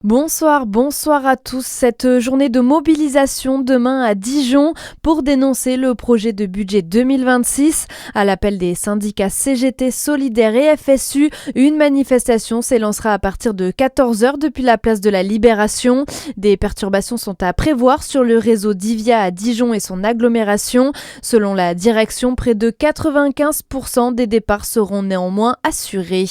Bonsoir à tous. Cette journée de mobilisation demain à Dijon pour dénoncer le projet de budget 2026. À l'appel des syndicats CGT Solidaires et FSU, une manifestation s'élancera à partir de 14h depuis la place de la Libération. Des perturbations sont à prévoir sur le réseau Divia à Dijon et son agglomération. Selon la direction, près de 95% des départs seront néanmoins assurés.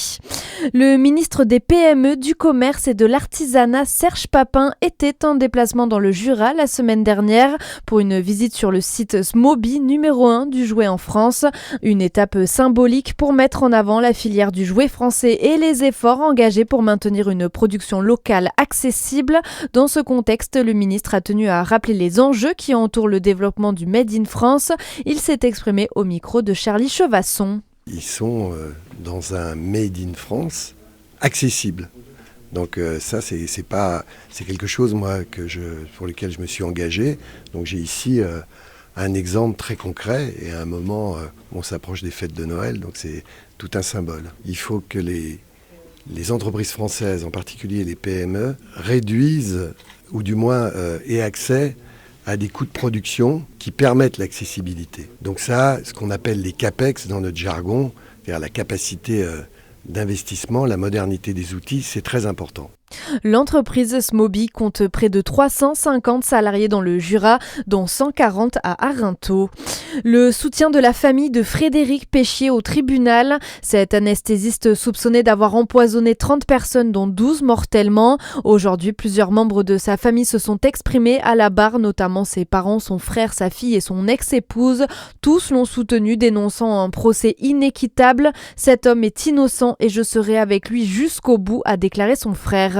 Le ministre des PME, du Commerce et de l'Artisanat, Serge Papin, était en déplacement dans le Jura la semaine dernière pour une visite sur le site Smoby, numéro 1 du jouet en France. Une étape symbolique pour mettre en avant la filière du jouet français et les efforts engagés pour maintenir une production locale accessible. Dans ce contexte, le ministre a tenu à rappeler les enjeux qui entourent le développement du Made in France. Il s'est exprimé au micro de Charlie Chevasson. Ils sont dans un Made in France accessible. Donc ça, c'est quelque chose moi pour lequel je me suis engagé. Donc j'ai ici un exemple très concret et à un moment, on s'approche des fêtes de Noël, donc c'est tout un symbole. Il faut que les entreprises françaises, en particulier les PME, réduisent ou du moins aient accès à des coûts de production qui permettent l'accessibilité. Donc ça, ce qu'on appelle les CAPEX dans notre jargon, c'est-à-dire la capacité d'investissement, la modernité des outils, c'est très important. L'entreprise Smoby compte près de 350 salariés dans le Jura, dont 140 à Arinthod. Le soutien de la famille de Frédéric Péchier au tribunal. Cet anesthésiste soupçonné d'avoir empoisonné 30 personnes, dont 12 mortellement. Aujourd'hui, plusieurs membres de sa famille se sont exprimés à la barre, notamment ses parents, son frère, sa fille et son ex-épouse. Tous l'ont soutenu, dénonçant un procès inéquitable. Cet homme est innocent et je serai avec lui jusqu'au bout, a déclaré son frère.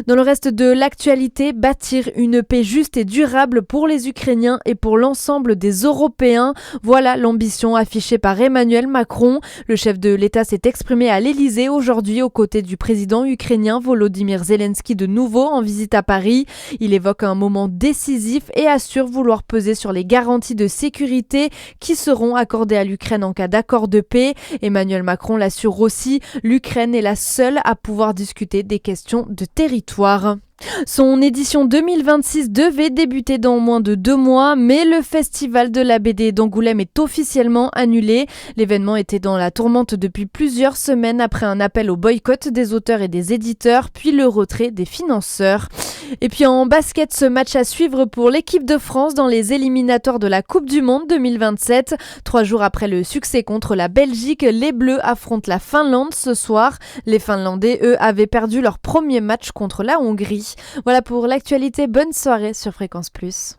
Dans le reste de l'actualité, bâtir une paix juste et durable pour les Ukrainiens et pour l'ensemble des Européens. Voilà l'ambition affichée par Emmanuel Macron. Le chef de l'État s'est exprimé à l'Élysée aujourd'hui aux côtés du président ukrainien Volodymyr Zelensky, de nouveau en visite à Paris. Il évoque un moment décisif et assure vouloir peser sur les garanties de sécurité qui seront accordées à l'Ukraine en cas d'accord de paix. Emmanuel Macron l'assure aussi, l'Ukraine est la seule à pouvoir discuter des questions de territoire. Son édition 2026 devait débuter dans moins de 2 mois, mais le festival de la BD d'Angoulême est officiellement annulé. L'événement était dans la tourmente depuis plusieurs semaines après un appel au boycott des auteurs et des éditeurs, puis le retrait des financeurs. Et puis en basket, ce match à suivre pour l'équipe de France dans les éliminatoires de la Coupe du Monde 2027. 3 jours après le succès contre la Belgique, les Bleus affrontent la Finlande ce soir. Les Finlandais, eux, avaient perdu leur premier match contre la Hongrie. Voilà pour l'actualité, bonne soirée sur Fréquence Plus.